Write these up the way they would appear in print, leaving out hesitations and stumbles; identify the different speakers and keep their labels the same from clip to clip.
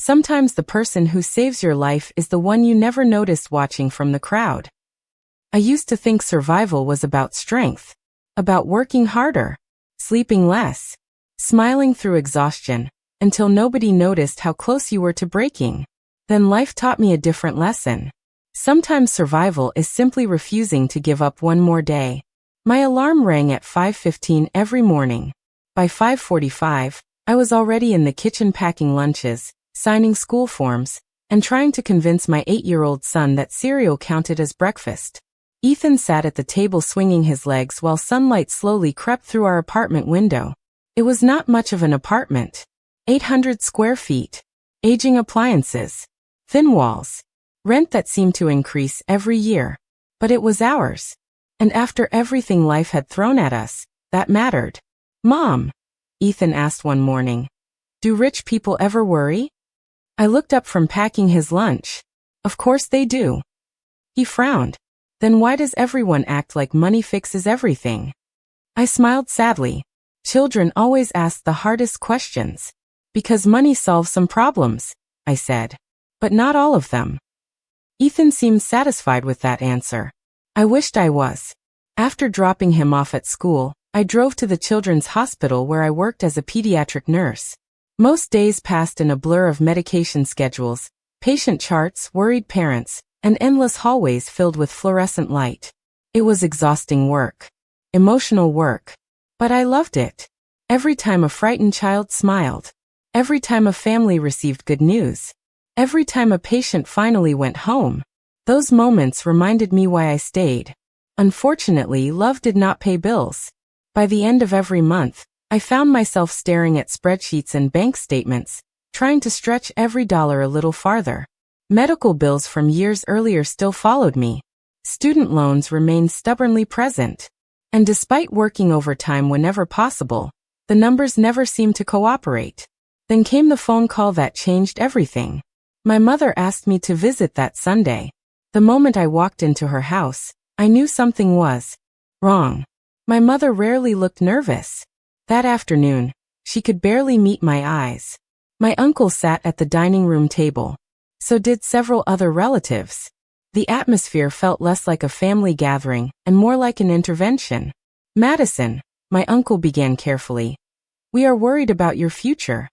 Speaker 1: Sometimes the person who saves your life is the one you never noticed watching from the crowd. I used to think survival was about strength, about working harder, sleeping less, smiling through exhaustion, until nobody noticed how close you were to breaking. Then life taught me a different lesson. Sometimes survival is simply refusing to give up one more day. My alarm rang at 5:15 every morning. By 5:45, I was already in the kitchen packing lunches, signing school forms, and trying to convince my 8-year-old son that cereal counted as breakfast. Ethan sat at the table swinging his legs while sunlight slowly crept through our apartment window. It was not much of an apartment. 800 square feet. Aging appliances. Thin walls. Rent that seemed to increase every year. But it was ours. And after everything life had thrown at us, that mattered. "Mom," Ethan asked one morning, "do rich people ever worry?" I looked up from packing his lunch. "Of course they do." He frowned. "Then why does everyone act like money fixes everything?" I smiled sadly. "Children always ask the hardest questions. Because money solves some problems," I said. "But not all of them." Ethan seemed satisfied with that answer. I wished I was. After dropping him off at school, I drove to the children's hospital where I worked as a pediatric nurse. Most days passed in a blur of medication schedules, patient charts, worried parents, and endless hallways filled with fluorescent light. It was exhausting work. Emotional work. But I loved it. Every time a frightened child smiled. Every time a family received good news. Every time a patient finally went home. Those moments reminded me why I stayed. Unfortunately, love did not pay bills. By the end of every month, I found myself staring at spreadsheets and bank statements, trying to stretch every dollar a little farther. Medical bills from years earlier still followed me. Student loans remained stubbornly present. And despite working overtime whenever possible, the numbers never seemed to cooperate. Then came the phone call that changed everything. My mother asked me to visit that Sunday. The moment I walked into her house, I knew something was wrong. My mother rarely looked nervous. That afternoon, she could barely meet my eyes. My uncle sat at the dining room table. So did several other relatives. The atmosphere felt less like a family gathering and more like an intervention. "Madison," my uncle began carefully, "we are worried about your future."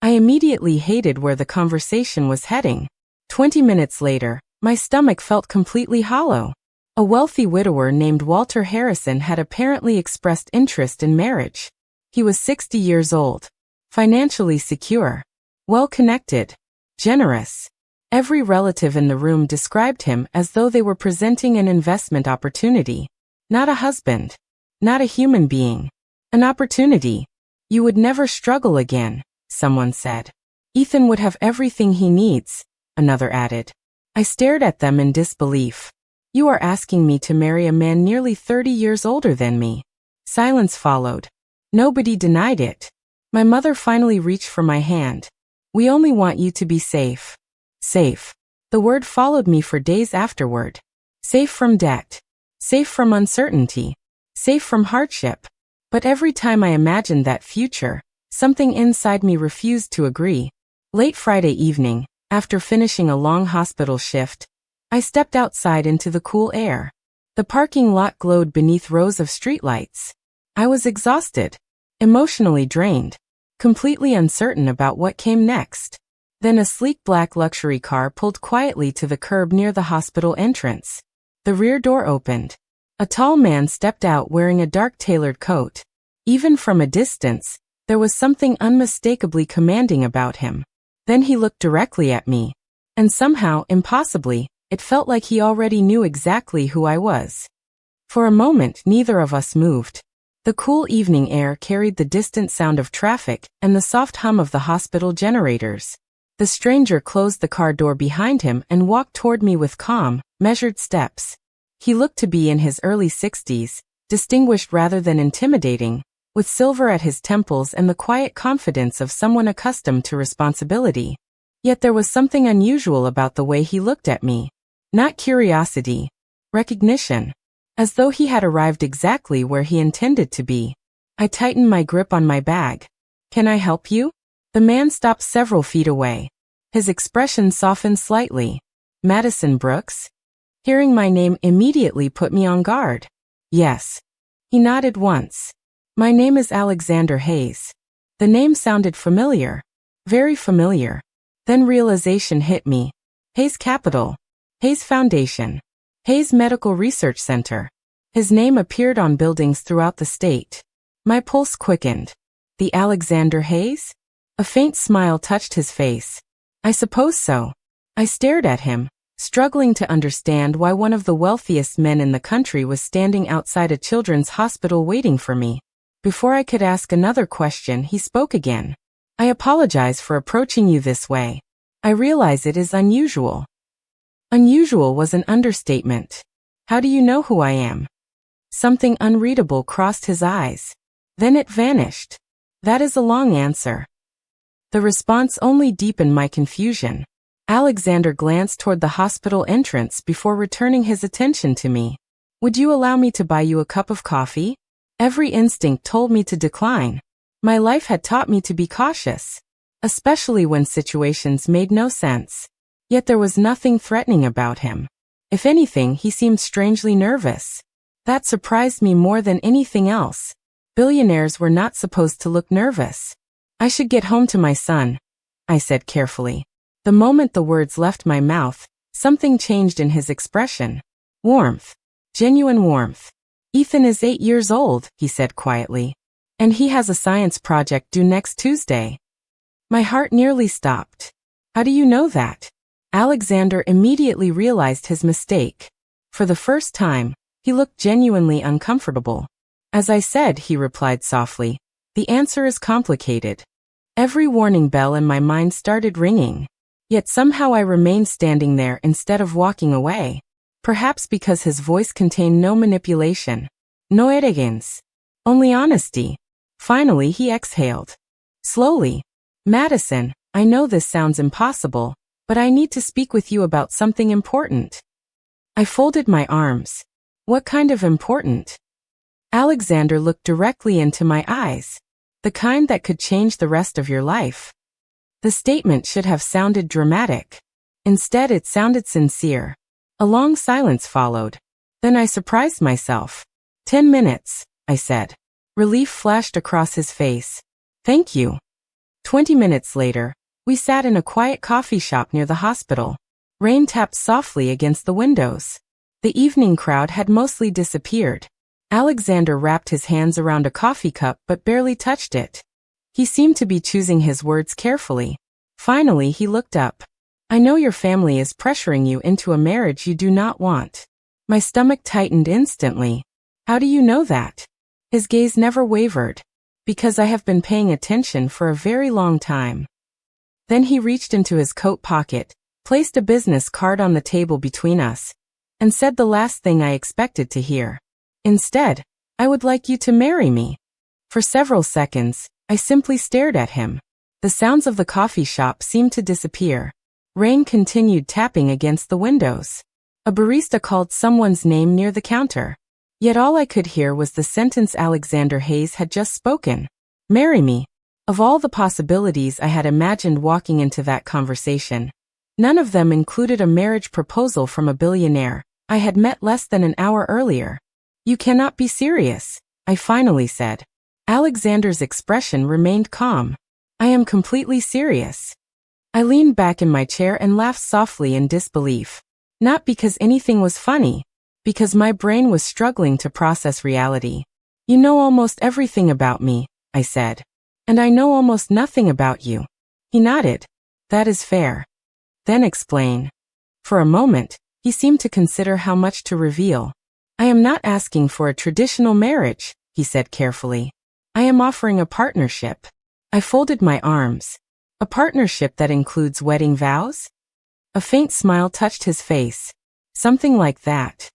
Speaker 1: I immediately hated where the conversation was heading. 20 minutes later, my stomach felt completely hollow. A wealthy widower named Walter Harrison had apparently expressed interest in marriage. He was 60 years old, financially secure, well-connected, generous. Every relative in the room described him as though they were presenting an investment opportunity. Not a husband. Not a human being. An opportunity. "You would never struggle again," someone said. "Ethan would have everything he needs," another added. I stared at them in disbelief. "You are asking me to marry a man nearly 30 years older than me." Silence followed. Nobody denied it. My mother finally reached for my hand. "We only want you to be safe." Safe. The word followed me for days afterward. Safe from debt. Safe from uncertainty. Safe from hardship. But every time I imagined that future, something inside me refused to agree. Late Friday evening, after finishing a long hospital shift, I stepped outside into the cool air. The parking lot glowed beneath rows of streetlights. I was exhausted, emotionally drained, completely uncertain about what came next. Then a sleek black luxury car pulled quietly to the curb near the hospital entrance. The rear door opened. A tall man stepped out wearing a dark tailored coat. Even from a distance, there was something unmistakably commanding about him. Then he looked directly at me. And somehow, impossibly, it felt like he already knew exactly who I was. For a moment, neither of us moved. The cool evening air carried the distant sound of traffic and the soft hum of the hospital generators. The stranger closed the car door behind him and walked toward me with calm, measured steps. He looked to be in his early 60s, distinguished rather than intimidating, with silver at his temples and the quiet confidence of someone accustomed to responsibility. Yet there was something unusual about the way he looked at me. Not curiosity. Recognition. As though he had arrived exactly where he intended to be. I tightened my grip on my bag. "Can I help you?" The man stopped several feet away. His expression softened slightly. Madison Brooks? Hearing my name immediately put me on guard. Yes. He nodded once. My name is Alexander Hayes. The name sounded familiar. Very familiar. Then realization hit me. Hayes Capital. Hayes Foundation. Hayes Medical Research Center. His name appeared on buildings throughout the state. My pulse quickened. The Alexander Hayes? A faint smile touched his face. I suppose so. I stared at him, struggling to understand why one of the wealthiest men in the country was standing outside a children's hospital waiting for me. Before I could ask another question, he spoke again. I apologize for approaching you this way. I realize it is unusual. Unusual was an understatement. How do you know who I am? Something unreadable crossed his eyes. Then it vanished. That is a long answer. The response only deepened my confusion. Alexander glanced toward the hospital entrance before returning his attention to me. Would you allow me to buy you a cup of coffee? Every instinct told me to decline. My life had taught me to be cautious, especially when situations made no sense. Yet there was nothing threatening about him. If anything, he seemed strangely nervous. That surprised me more than anything else. Billionaires were not supposed to look nervous. I should get home to my son, I said carefully. The moment the words left my mouth, something changed in his expression. Warmth. Genuine warmth. Ethan is 8 years old, he said quietly. And he has a science project due next Tuesday. My heart nearly stopped. How do you know that? Alexander immediately realized his mistake. For the first time, he looked genuinely uncomfortable. As I said, he replied softly, the answer is complicated. Every warning bell in my mind started ringing. Yet somehow I remained standing there instead of walking away. Perhaps because his voice contained no manipulation. No arrogance. Only honesty. Finally he exhaled. Slowly. Madison, I know this sounds impossible, but I need to speak with you about something important. I folded my arms. What kind of important? Alexander looked directly into my eyes. The kind that could change the rest of your life. The statement should have sounded dramatic. Instead, it sounded sincere. A long silence followed. Then I surprised myself. 10 minutes, I said. Relief flashed across his face. Thank you. 20 minutes later, we sat in a quiet coffee shop near the hospital. Rain tapped softly against the windows. The evening crowd had mostly disappeared. Alexander wrapped his hands around a coffee cup but barely touched it. He seemed to be choosing his words carefully. Finally, he looked up. I know your family is pressuring you into a marriage you do not want. My stomach tightened instantly. How do you know that? His gaze never wavered. Because I have been paying attention for a very long time. Then he reached into his coat pocket, placed a business card on the table between us, and said the last thing I expected to hear. Instead, I would like you to marry me. For several seconds, I simply stared at him. The sounds of the coffee shop seemed to disappear. Rain continued tapping against the windows. A barista called someone's name near the counter. Yet all I could hear was the sentence Alexander Hayes had just spoken. Marry me. Of all the possibilities I had imagined walking into that conversation, none of them included a marriage proposal from a billionaire I had met less than an hour earlier. You cannot be serious, I finally said. Alexander's expression remained calm. I am completely serious. I leaned back in my chair and laughed softly in disbelief. Not because anything was funny, because my brain was struggling to process reality. You know almost everything about me, I said. And I know almost nothing about you. He nodded. That is fair. Then explain. For a moment, he seemed to consider how much to reveal. I am not asking for a traditional marriage, he said carefully. I am offering a partnership. I folded my arms. A partnership that includes wedding vows? A faint smile touched his face. Something like that.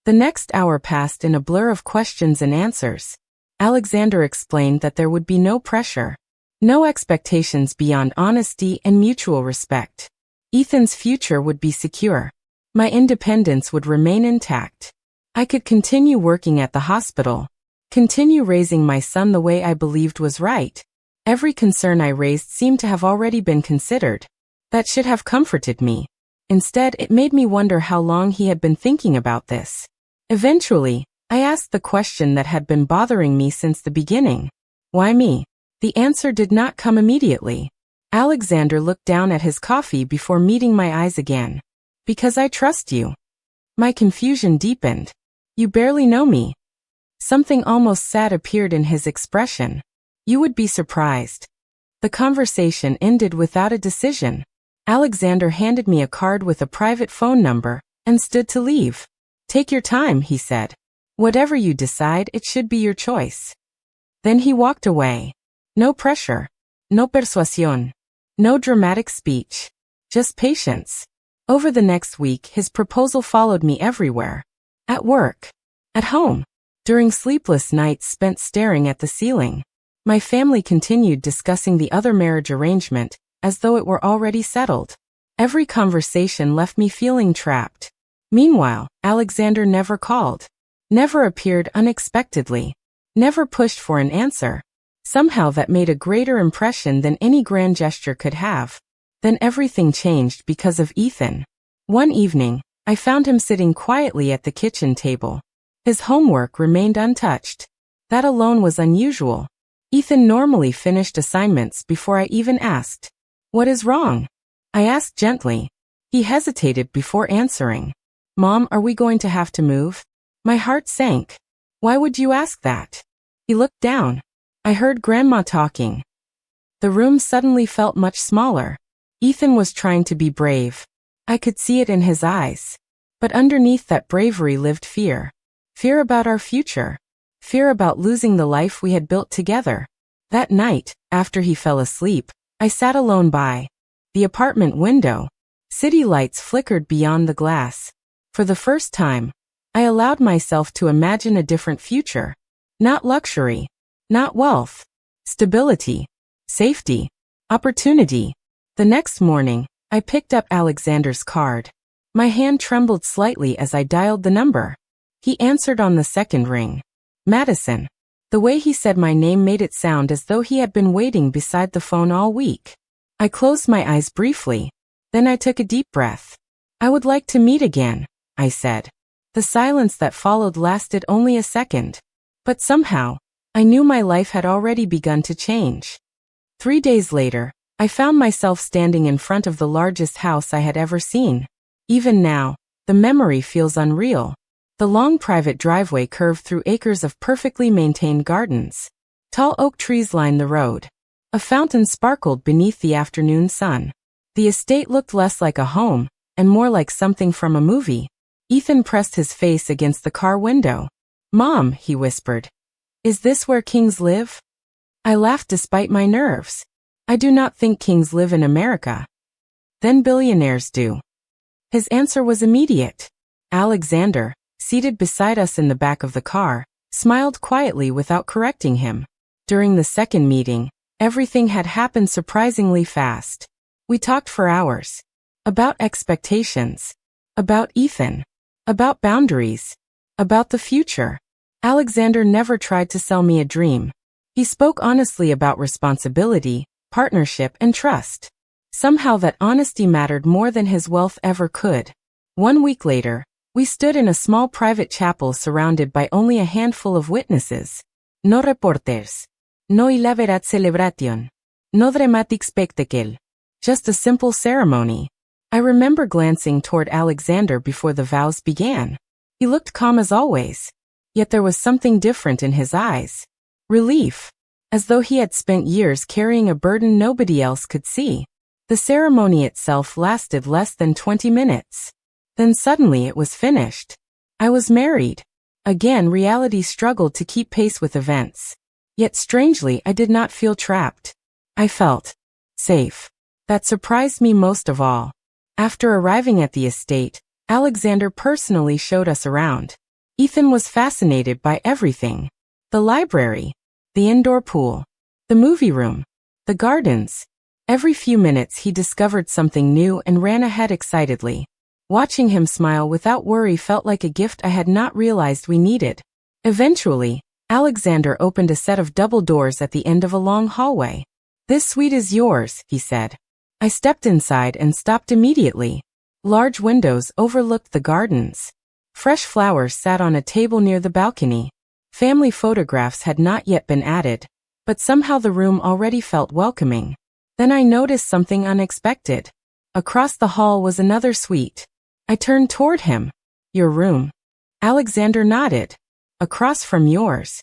Speaker 1: The next hour passed in a blur of questions and answers. Alexander explained that there would be no pressure. No expectations beyond honesty and mutual respect. Ethan's future would be secure. My independence would remain intact. I could continue working at the hospital. Continue raising my son the way I believed was right. Every concern I raised seemed to have already been considered. That should have comforted me. Instead, it made me wonder how long he had been thinking about this. Eventually, I asked the question that had been bothering me since the beginning. Why me? The answer did not come immediately. Alexander looked down at his coffee before meeting my eyes again. Because I trust you. My confusion deepened. You barely know me. Something almost sad appeared in his expression. You would be surprised. The conversation ended without a decision. Alexander handed me a card with a private phone number and stood to leave. Take your time, he said. Whatever you decide, it should be your choice. Then he walked away. No pressure. No persuasión. No dramatic speech. Just patience. Over the next week, his proposal followed me everywhere. At work. At home. During sleepless nights spent staring at the ceiling. My family continued discussing the other marriage arrangement, as though it were already settled. Every conversation left me feeling trapped. Meanwhile, Alexander never called. Never appeared unexpectedly. Never pushed for an answer. Somehow that made a greater impression than any grand gesture could have. Then everything changed because of Ethan. One evening, I found him sitting quietly at the kitchen table. His homework remained untouched. That alone was unusual. Ethan normally finished assignments before I even asked. What is wrong? I asked gently. He hesitated before answering. Mom, are we going to have to move? My heart sank. Why would you ask that? He looked down. I heard Grandma talking. The room suddenly felt much smaller. Ethan was trying to be brave. I could see it in his eyes. But underneath that bravery lived fear. Fear about our future. Fear about losing the life we had built together. That night, after he fell asleep, I sat alone by the apartment window. City lights flickered beyond the glass. For the first time, I allowed myself to imagine a different future. Not luxury. Not wealth. Stability. Safety. Opportunity. The next morning, I picked up Alexander's card. My hand trembled slightly as I dialed the number. He answered on the second ring. Madison. The way he said my name made it sound as though he had been waiting beside the phone all week. I closed my eyes briefly. Then I took a deep breath. I would like to meet again, I said. The silence that followed lasted only a second. But somehow, I knew my life had already begun to change. 3 days later, I found myself standing in front of the largest house I had ever seen. Even now, the memory feels unreal. The long private driveway curved through acres of perfectly maintained gardens. Tall oak trees lined the road. A fountain sparkled beneath the afternoon sun. The estate looked less like a home, and more like something from a movie. Ethan pressed his face against the car window. Mom, he whispered. Is this where kings live? I laughed despite my nerves. I do not think kings live in America. Then billionaires do. His answer was immediate. Alexander, seated beside us in the back of the car, smiled quietly without correcting him. During the second meeting, everything had happened surprisingly fast. We talked for hours. About expectations. About Ethan. About boundaries. About the future. Alexander never tried to sell me a dream. He spoke honestly about responsibility, partnership, and trust. Somehow that honesty mattered more than his wealth ever could. 1 week later, we stood in a small private chapel surrounded by only a handful of witnesses. No reporters. No elaborate celebration. No dramatic spectacle. Just a simple ceremony. I remember glancing toward Alexander before the vows began. He looked calm as always. Yet there was something different in his eyes. Relief. As though he had spent years carrying a burden nobody else could see. The ceremony itself lasted less than 20 minutes. Then suddenly it was finished. I was married. Again, reality struggled to keep pace with events. Yet strangely, I did not feel trapped. I felt safe. That surprised me most of all. After arriving at the estate, Alexander personally showed us around. Ethan was fascinated by everything. The library. The indoor pool. The movie room. The gardens. Every few minutes he discovered something new and ran ahead excitedly. Watching him smile without worry felt like a gift I had not realized we needed. Eventually, Alexander opened a set of double doors at the end of a long hallway. This suite is yours, he said. I stepped inside and stopped immediately. Large windows overlooked the gardens. Fresh flowers sat on a table near the balcony. Family photographs had not yet been added, but somehow the room already felt welcoming. Then I noticed something unexpected. Across the hall was another suite. I turned toward him. Your room. Alexander nodded. Across from yours.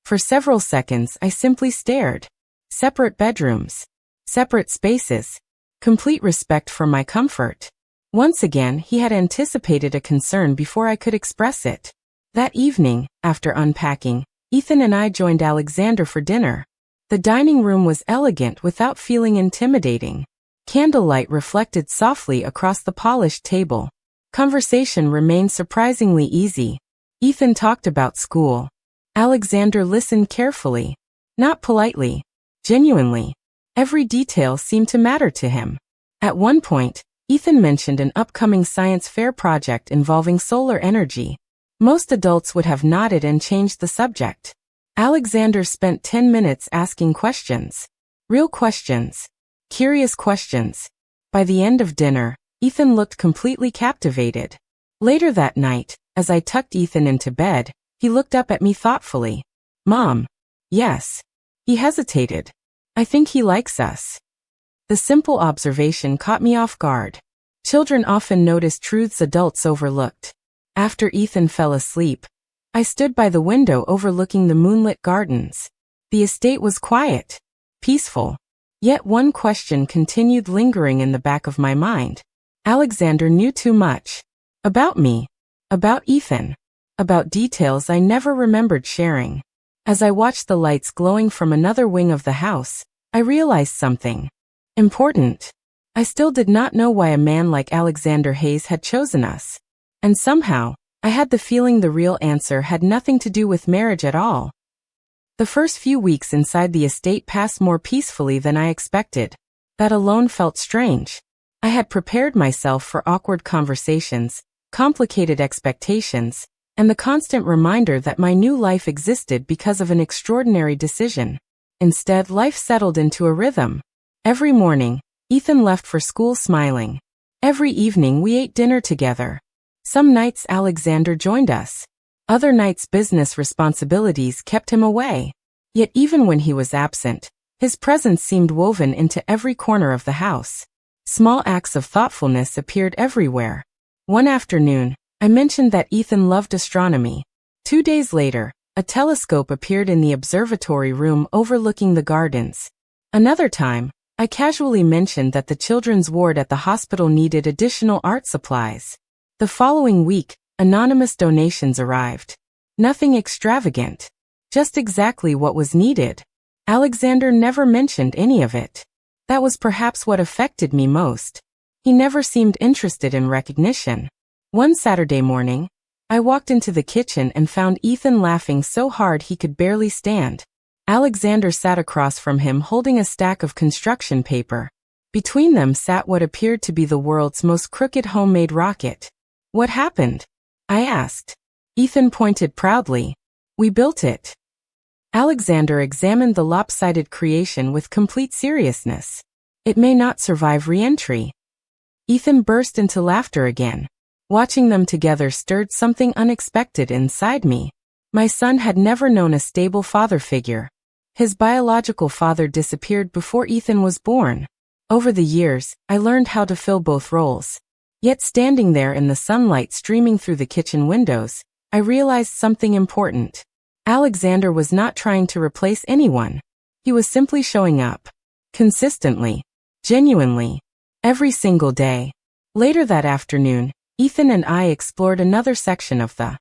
Speaker 1: For several seconds I simply stared. Separate bedrooms. Separate spaces. Complete respect for my comfort. Once again he had anticipated a concern before I could express it. That evening, after unpacking, Ethan and I joined Alexander for dinner. The dining room was elegant without feeling intimidating. Candlelight reflected softly across the polished table. Conversation remained surprisingly easy. Ethan talked about school. Alexander listened carefully. Not politely. Genuinely. Every detail seemed to matter to him. At one point, Ethan mentioned an upcoming science fair project involving solar energy. Most adults would have nodded and changed the subject. Alexander spent 10 minutes asking questions. Real questions. Curious questions. By the end of dinner, Ethan looked completely captivated. Later that night, as I tucked Ethan into bed, he looked up at me thoughtfully. Mom. Yes. He hesitated. I think he likes us. The simple observation caught me off guard. Children often notice truths adults overlooked. After Ethan fell asleep, I stood by the window overlooking the moonlit gardens. The estate was quiet, peaceful. Yet one question continued lingering in the back of my mind. Alexander knew too much. About me. About Ethan. About details I never remembered sharing. As I watched the lights glowing from another wing of the house, I realized something important. I still did not know why a man like Alexander Hayes had chosen us. And somehow, I had the feeling the real answer had nothing to do with marriage at all. The first few weeks inside the estate passed more peacefully than I expected. That alone felt strange. I had prepared myself for awkward conversations, complicated expectations, and the constant reminder that my new life existed because of an extraordinary decision. Instead, life settled into a rhythm. Every morning, Ethan left for school smiling. Every evening we ate dinner together. Some nights Alexander joined us. Other nights business responsibilities kept him away. Yet even when he was absent, his presence seemed woven into every corner of the house. Small acts of thoughtfulness appeared everywhere. One afternoon, I mentioned that Ethan loved astronomy. 2 days later, a telescope appeared in the observatory room overlooking the gardens. Another time, I casually mentioned that the children's ward at the hospital needed additional art supplies. The following week, anonymous donations arrived. Nothing extravagant. Just exactly what was needed. Alexander never mentioned any of it. That was perhaps what affected me most. He never seemed interested in recognition. One Saturday morning, I walked into the kitchen and found Ethan laughing so hard he could barely stand. Alexander sat across from him holding a stack of construction paper. Between them sat what appeared to be the world's most crooked homemade rocket. What happened? I asked. Ethan pointed proudly. We built it. Alexander examined the lopsided creation with complete seriousness. It may not survive re-entry. Ethan burst into laughter again. Watching them together stirred something unexpected inside me. My son had never known a stable father figure. His biological father disappeared before Ethan was born. Over the years, I learned how to fill both roles. Yet standing there in the sunlight streaming through the kitchen windows, I realized something important. Alexander was not trying to replace anyone. He was simply showing up. Consistently. Genuinely. Every single day. Later that afternoon, Ethan and I explored another section of the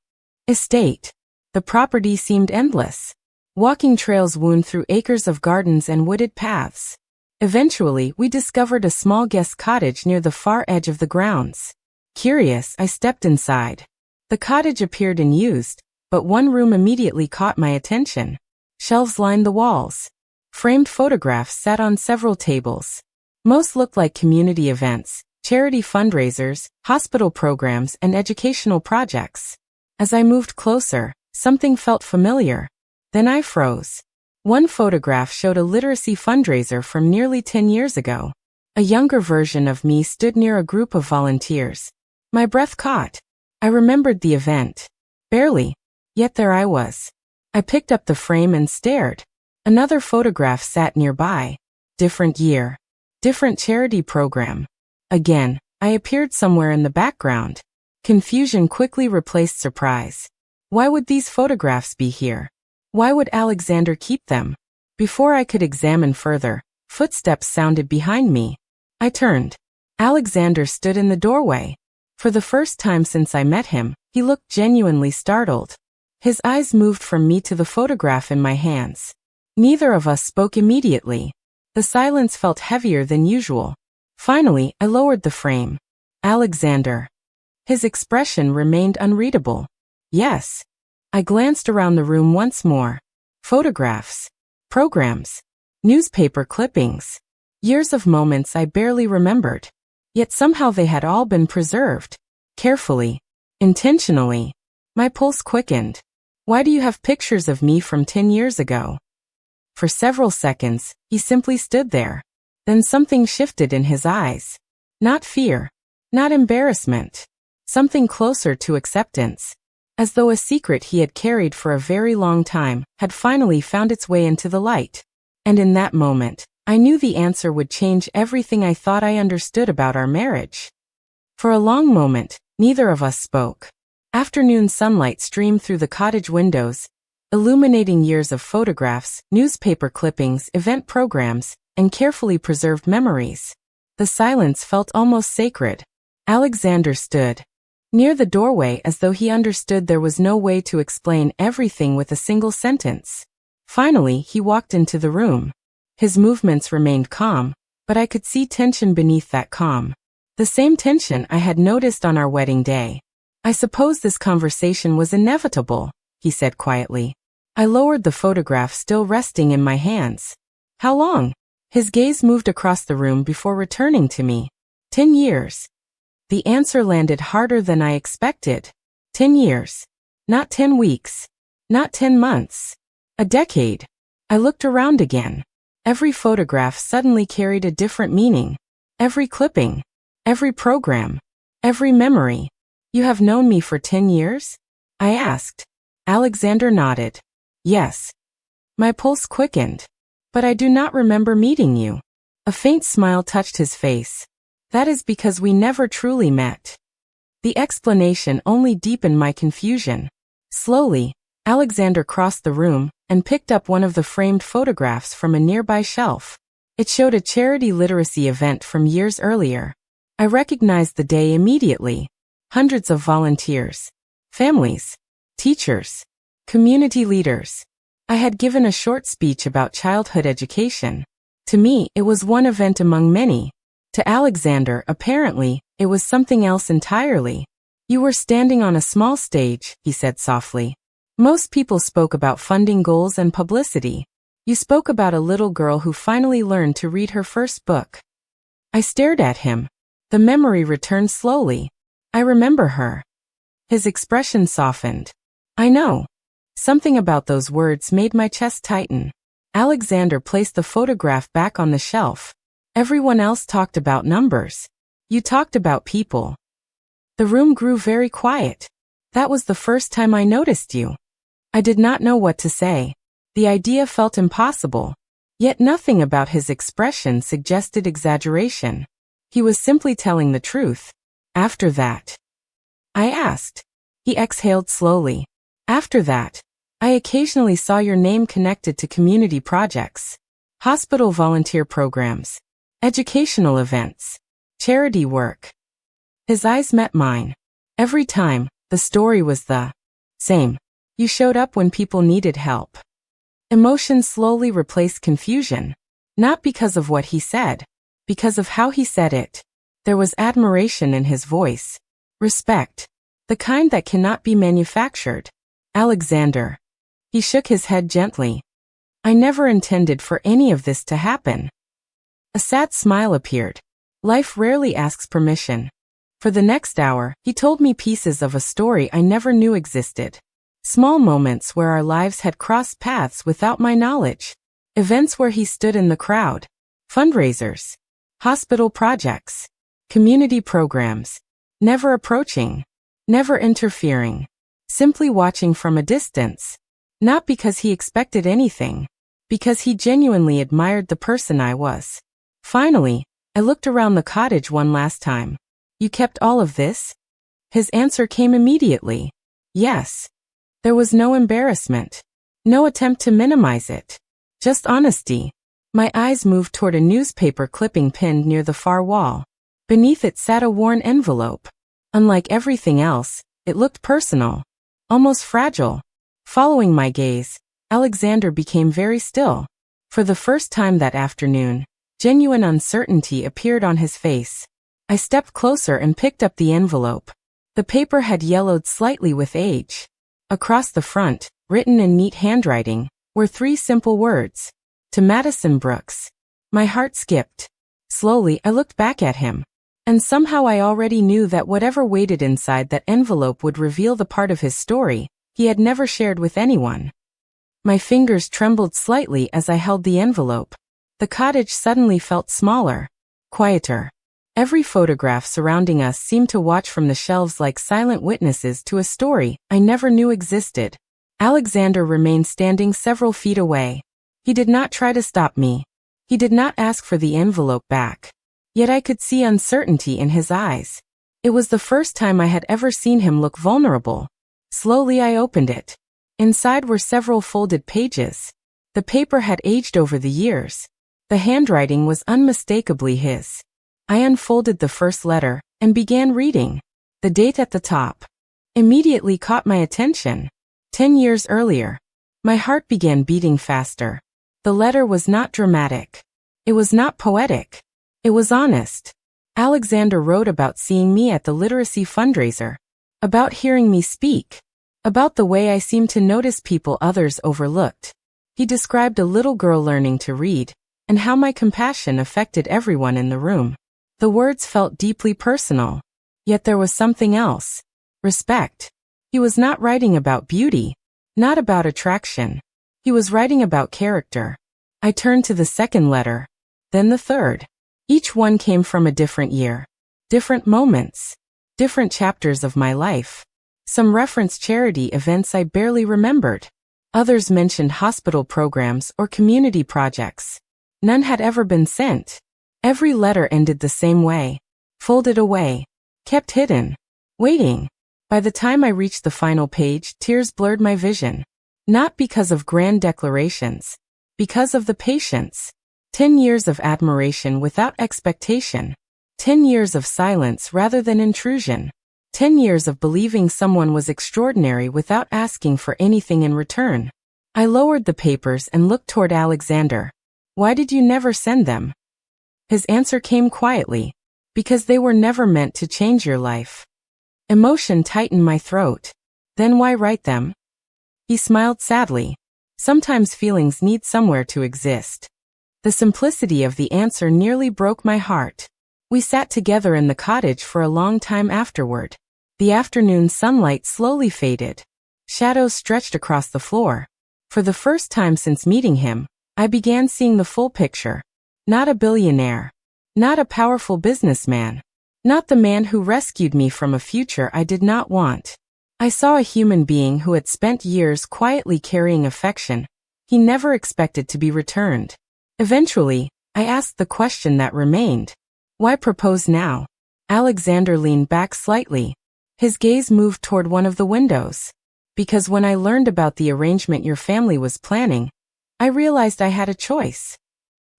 Speaker 1: estate. The property seemed endless. Walking trails wound through acres of gardens and wooded paths. Eventually, we discovered a small guest cottage near the far edge of the grounds. Curious, I stepped inside. The cottage appeared unused, but one room immediately caught my attention. Shelves lined the walls. Framed photographs sat on several tables. Most looked like community events, charity fundraisers, hospital programs, and educational projects. As I moved closer, something felt familiar. Then I froze. One photograph showed a literacy fundraiser from nearly 10 years ago. A younger version of me stood near a group of volunteers. My breath caught. I remembered the event. Barely. Yet there I was. I picked up the frame and stared. Another photograph sat nearby. Different year. Different charity program. Again, I appeared somewhere in the background. Confusion quickly replaced surprise. Why would these photographs be here? Why would Alexander keep them? Before I could examine further, footsteps sounded behind me. I turned. Alexander stood in the doorway. For the first time since I met him, he looked genuinely startled. His eyes moved from me to the photograph in my hands. Neither of us spoke immediately. The silence felt heavier than usual. Finally, I lowered the frame. Alexander. His expression remained unreadable. Yes. I glanced around the room once more. Photographs. Programs. Newspaper clippings. Years of moments I barely remembered. Yet somehow they had all been preserved. Carefully. Intentionally. My pulse quickened. Why do you have pictures of me from 10 years ago? For several seconds, he simply stood there. Then something shifted in his eyes. Not fear. Not embarrassment. Something closer to acceptance. As though a secret he had carried for a very long time had finally found its way into the light. And in that moment, I knew the answer would change everything I thought I understood about our marriage. For a long moment, neither of us spoke. Afternoon sunlight streamed through the cottage windows, illuminating years of photographs, newspaper clippings, event programs, and carefully preserved memories. The silence felt almost sacred. Alexander stood near the doorway as though he understood there was no way to explain everything with a single sentence. Finally, he walked into the room. His movements remained calm, but I could see tension beneath that calm. The same tension I had noticed on our wedding day. I suppose this conversation was inevitable, he said quietly. I lowered the photograph still resting in my hands. How long? His gaze moved across the room before returning to me. 10 years. The answer landed harder than I expected. 10 years. Not 10 weeks. Not 10 months. A decade. I looked around again. Every photograph suddenly carried a different meaning. Every clipping. Every program. Every memory. You have known me for 10 years? I asked. Alexander nodded. Yes. My pulse quickened. But I do not remember meeting you. A faint smile touched his face. That is because we never truly met. The explanation only deepened my confusion. Slowly, Alexander crossed the room and picked up one of the framed photographs from a nearby shelf. It showed a charity literacy event from years earlier. I recognized the day immediately. Hundreds of volunteers, families, teachers, community leaders. I had given a short speech about childhood education. To me, it was one event among many. To Alexander, apparently, it was something else entirely. You were standing on a small stage, he said softly. Most people spoke about funding goals and publicity. You spoke about a little girl who finally learned to read her first book. I stared at him. The memory returned slowly. I remember her. His expression softened. I know. Something about those words made my chest tighten. Alexander placed the photograph back on the shelf. Everyone else talked about numbers. You talked about people. The room grew very quiet. That was the first time I noticed you. I did not know what to say. The idea felt impossible. Yet nothing about his expression suggested exaggeration. He was simply telling the truth. After that, I asked. He exhaled slowly. After that, I occasionally saw your name connected to community projects, hospital volunteer programs, educational events, charity work. His eyes met mine. Every time, the story was the same. You showed up when people needed help. Emotion slowly replaced confusion. Not because of what he said, because of how he said it. There was admiration in his voice. Respect. The kind that cannot be manufactured. Alexander. He shook his head gently. I never intended for any of this to happen. A sad smile appeared. Life rarely asks permission. For the next hour, he told me pieces of a story I never knew existed. Small moments where our lives had crossed paths without my knowledge. Events where he stood in the crowd. Fundraisers. hospital projects, community programs, never approaching, never interfering, simply watching from a distance. Not because he expected anything, because he genuinely admired the person I was. Finally, I looked around the cottage one last time. You kept all of this? His answer came immediately. Yes. There was no embarrassment. No attempt to minimize it. Just honesty. My eyes moved toward a newspaper clipping pinned near the far wall. Beneath it sat a worn envelope. Unlike everything else, it looked personal. Almost fragile. Following my gaze, Alexander became very still. For the first time that afternoon, genuine uncertainty appeared on his face. I stepped closer and picked up the envelope. The paper had yellowed slightly with age. Across the front, written in neat handwriting, were 3 simple words. To Madison Brooks. My heart skipped. Slowly, I looked back at him. And somehow I already knew that whatever waited inside that envelope would reveal the part of his story he had never shared with anyone. My fingers trembled slightly as I held the envelope. The cottage suddenly felt smaller, quieter. Every photograph surrounding us seemed to watch from the shelves like silent witnesses to a story I never knew existed. Alexander remained standing several feet away. He did not try to stop me. He did not ask for the envelope back. Yet I could see uncertainty in his eyes. It was the first time I had ever seen him look vulnerable. Slowly I opened it. Inside were several folded pages. The paper had aged over the years. The handwriting was unmistakably his. I unfolded the first letter and began reading. The date at the top immediately caught my attention. 10 years earlier. My heart began beating faster. The letter was not dramatic. It was not poetic. It was honest. Alexander wrote about seeing me at the literacy fundraiser. About hearing me speak. About the way I seemed to notice people others overlooked. He described a little girl learning to read, and how my compassion affected everyone in the room. The words felt deeply personal. Yet there was something else. Respect. He was not writing about beauty. Not about attraction. He was writing about character. I turned to the second letter. Then the third. Each one came from a different year. Different moments. Different chapters of my life. Some referenced charity events I barely remembered. Others mentioned hospital programs or community projects. None had ever been sent. Every letter ended the same way. Folded away. Kept hidden. Waiting. By the time I reached the final page, tears blurred my vision. Not because of grand declarations. Because of the patience. 10 years of admiration without expectation. 10 years of silence rather than intrusion. 10 years of believing someone was extraordinary without asking for anything in return. I lowered the papers and looked toward Alexander. Why did you never send them? His answer came quietly. Because they were never meant to change your life. Emotion tightened my throat. Then why write them? He smiled sadly. Sometimes feelings need somewhere to exist. The simplicity of the answer nearly broke my heart. We sat together in the cottage for a long time afterward. The afternoon sunlight slowly faded. Shadows stretched across the floor. For the first time since meeting him, I began seeing the full picture. Not a billionaire. Not a powerful businessman. Not the man who rescued me from a future I did not want. I saw a human being who had spent years quietly carrying affection he never expected to be returned. Eventually, I asked the question that remained. Why propose now? Alexander leaned back slightly. His gaze moved toward one of the windows. Because when I learned about the arrangement your family was planning, I realized I had a choice.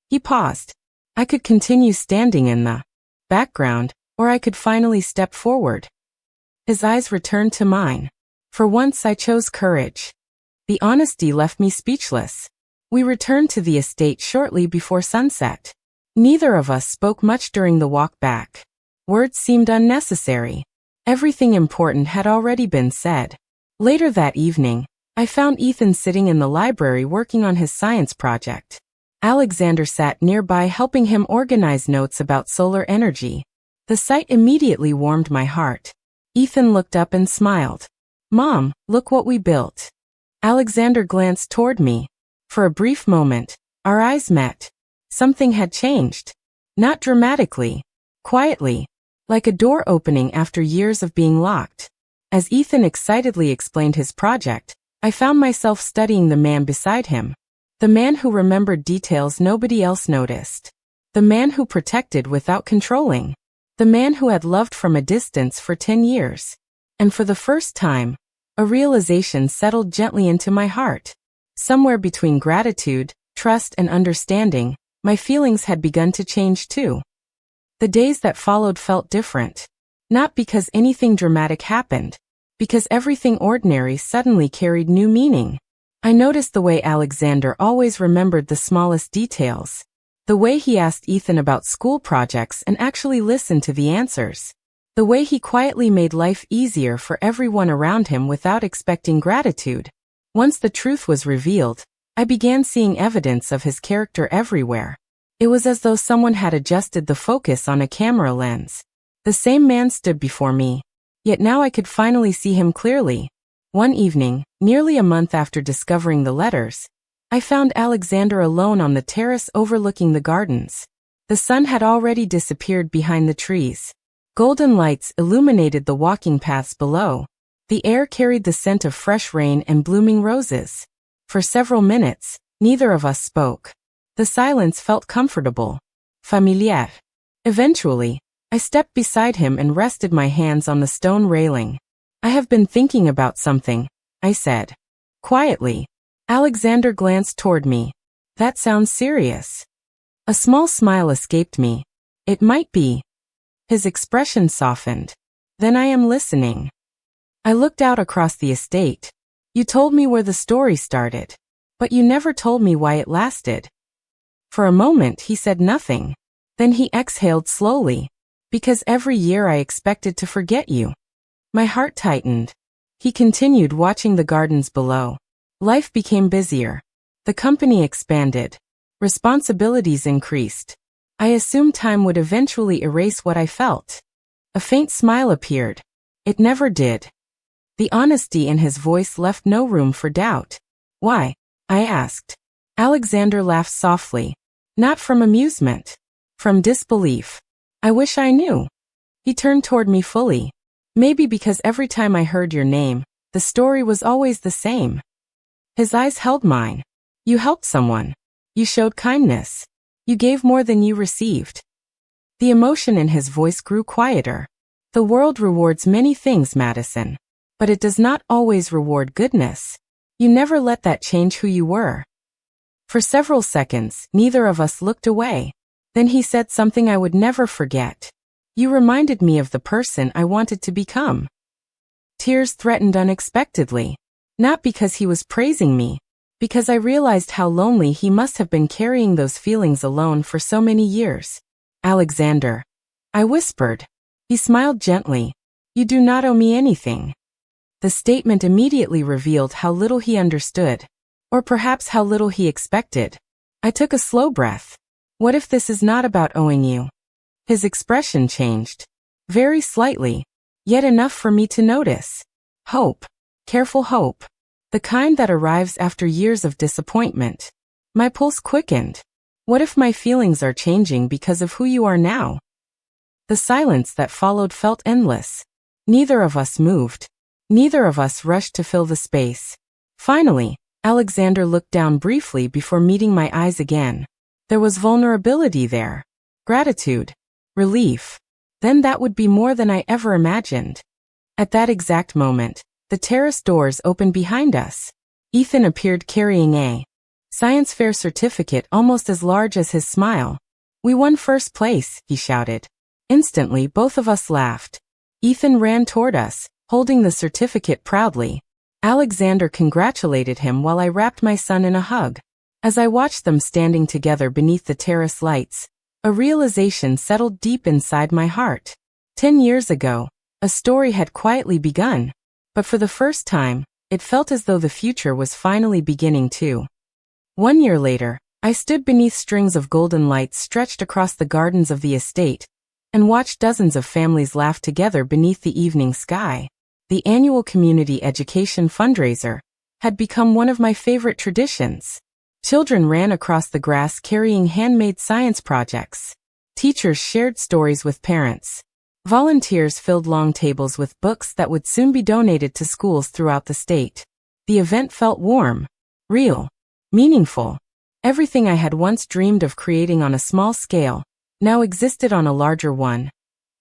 Speaker 1: He paused. I could continue standing in the background, or I could finally step forward. His eyes returned to mine. For once I chose courage. The honesty left me speechless. We returned to the estate shortly before sunset. Neither of us spoke much during the walk back. Words seemed unnecessary. Everything important had already been said. Later that evening, I found Ethan sitting in the library working on his science project. Alexander sat nearby helping him organize notes about solar energy. The sight immediately warmed my heart. Ethan looked up and smiled. Mom, look what we built. Alexander glanced toward me. For a brief moment, our eyes met. Something had changed. Not dramatically. Quietly. Like a door opening after years of being locked. As Ethan excitedly explained his project, I found myself studying the man beside him. The man who remembered details nobody else noticed. The man who protected without controlling. The man who had loved from a distance for 10 years. And for the first time, a realization settled gently into my heart. Somewhere between gratitude, trust, and understanding, my feelings had begun to change too. The days that followed felt different. Not because anything dramatic happened, because everything ordinary suddenly carried new meaning. I noticed the way Alexander always remembered the smallest details. The way he asked Ethan about school projects and actually listened to the answers. The way he quietly made life easier for everyone around him without expecting gratitude. Once the truth was revealed, I began seeing evidence of his character everywhere. It was as though someone had adjusted the focus on a camera lens. The same man stood before me, yet now I could finally see him clearly. One evening, nearly a month after discovering the letters, I found Alexander alone on the terrace overlooking the gardens. The sun had already disappeared behind the trees. Golden lights illuminated the walking paths below. The air carried the scent of fresh rain and blooming roses. For several minutes, neither of us spoke. The silence felt comfortable, familiar. Eventually, I stepped beside him and rested my hands on the stone railing. I have been thinking about something, I said. Quietly. Alexander glanced toward me. That sounds serious. A small smile escaped me. It might be. His expression softened. Then I am listening. I looked out across the estate. You told me where the story started, but you never told me why it lasted. For a moment he said nothing. Then he exhaled slowly. Because every year I expected to forget you. My heart tightened. He continued watching the gardens below. Life became busier. The company expanded. Responsibilities increased. I assumed time would eventually erase what I felt. A faint smile appeared. It never did. The honesty in his voice left no room for doubt. Why? I asked. Alexander laughed softly. Not from amusement. From disbelief. I wish I knew. He turned toward me fully. Maybe because every time I heard your name, the story was always the same. His eyes held mine. You helped someone. You showed kindness. You gave more than you received. The emotion in his voice grew quieter. The world rewards many things, Madison. But it does not always reward goodness. You never let that change who you were. For several seconds, neither of us looked away. Then he said something I would never forget. You reminded me of the person I wanted to become. Tears threatened unexpectedly. Not because he was praising me. Because I realized how lonely he must have been carrying those feelings alone for so many years. Alexander. I whispered. He smiled gently. You do not owe me anything. The statement immediately revealed how little he understood. Or perhaps how little he expected. I took a slow breath. What if this is not about owing you? His expression changed. Very slightly. Yet enough for me to notice. Hope. Careful hope. The kind that arrives after years of disappointment. My pulse quickened. What if my feelings are changing because of who you are now? The silence that followed felt endless. Neither of us moved. Neither of us rushed to fill the space. Finally, Alexander looked down briefly before meeting my eyes again. There was vulnerability there. Gratitude. Relief. Then that would be more than I ever imagined. At that exact moment, the terrace doors opened behind us. Ethan appeared carrying a science fair certificate almost as large as his smile. We won first place, he shouted. Instantly, both of us laughed. Ethan ran toward us, holding the certificate proudly. Alexander congratulated him while I wrapped my son in a hug. As I watched them standing together beneath the terrace lights, a realization settled deep inside my heart. 10 years ago, a story had quietly begun. But for the first time, it felt as though the future was finally beginning too. 1 year later, I stood beneath strings of golden lights stretched across the gardens of the estate, and watched dozens of families laugh together beneath the evening sky. The annual community education fundraiser had become one of my favorite traditions. Children ran across the grass carrying handmade science projects. Teachers shared stories with parents. Volunteers filled long tables with books that would soon be donated to schools throughout the state. The event felt warm, real, meaningful. Everything I had once dreamed of creating on a small scale now existed on a larger one,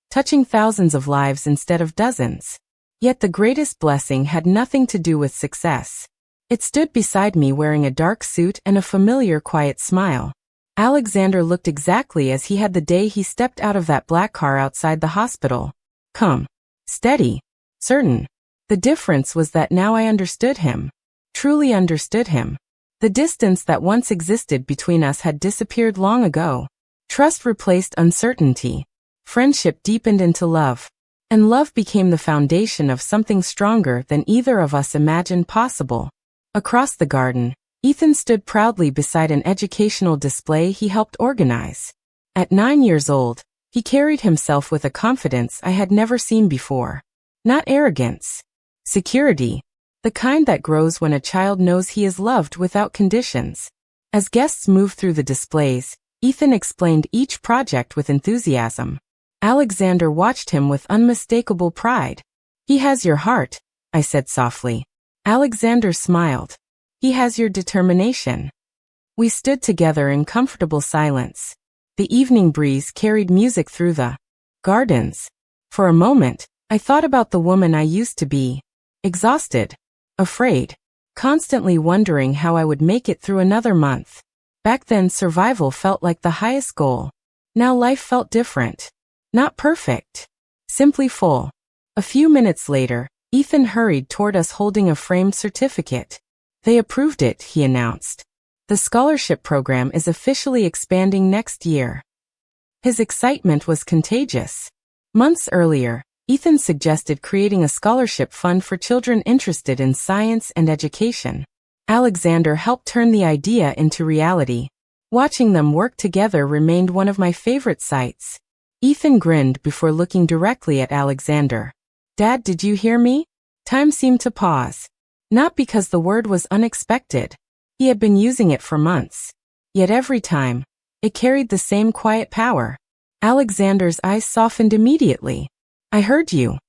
Speaker 1: touching thousands of lives instead of dozens. Yet the greatest blessing had nothing to do with success. It stood beside me wearing a dark suit and a familiar quiet smile. Alexander looked exactly as he had the day he stepped out of that black car outside the hospital. Calm, steady, certain. The difference was that now I understood him. Truly understood him. The distance that once existed between us had disappeared long ago. Trust replaced uncertainty. Friendship deepened into love. And love became the foundation of something stronger than either of us imagined possible. Across the garden, Ethan stood proudly beside an educational display he helped organize. At 9 years old, he carried himself with a confidence I had never seen before. Not arrogance. Security. The kind that grows when a child knows he is loved without conditions. As guests moved through the displays, Ethan explained each project with enthusiasm. Alexander watched him with unmistakable pride. "He has your heart," I said softly. Alexander smiled. "He has your determination." We stood together in comfortable silence. The evening breeze carried music through the gardens. For a moment, I thought about the woman I used to be. Exhausted. Afraid. Constantly wondering how I would make it through another month. Back then, survival felt like the highest goal. Now life felt different. Not perfect. Simply full. A few minutes later, Ethan hurried toward us holding a framed certificate. "They approved it," he announced. "The scholarship program is officially expanding next year." His excitement was contagious. Months earlier, Ethan suggested creating a scholarship fund for children interested in science and education. Alexander helped turn the idea into reality. Watching them work together remained one of my favorite sights. Ethan grinned before looking directly at Alexander. "Dad, did you hear me?" Time seemed to pause. Not because the word was unexpected. He had been using it for months. Yet every time, it carried the same quiet power. Alexander's eyes softened immediately. "I heard you."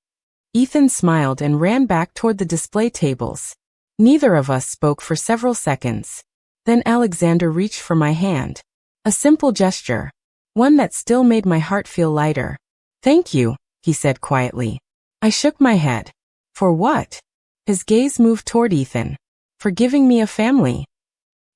Speaker 1: Ethan smiled and ran back toward the display tables. Neither of us spoke for several seconds. Then Alexander reached for my hand. A simple gesture. One that still made my heart feel lighter. "Thank you," he said quietly. I shook my head. "For what?" His gaze moved toward Ethan. "For giving me a family."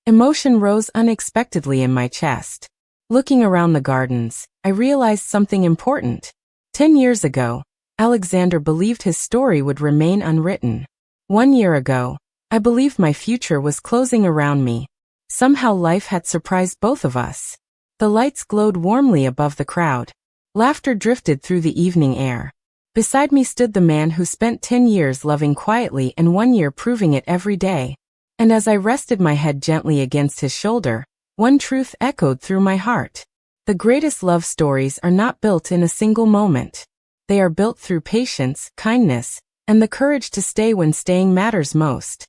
Speaker 1: Emotion rose unexpectedly in my chest. Looking around the gardens, I realized something important. 10 years ago, Alexander believed his story would remain unwritten. 1 year ago, I believed my future was closing around me. Somehow life had surprised both of us. The lights glowed warmly above the crowd. Laughter drifted through the evening air. Beside me stood the man who spent 10 years loving quietly and 1 year proving it every day. And as I rested my head gently against his shoulder, one truth echoed through my heart. The greatest love stories are not built in a single moment. They are built through patience, kindness, and the courage to stay when staying matters most.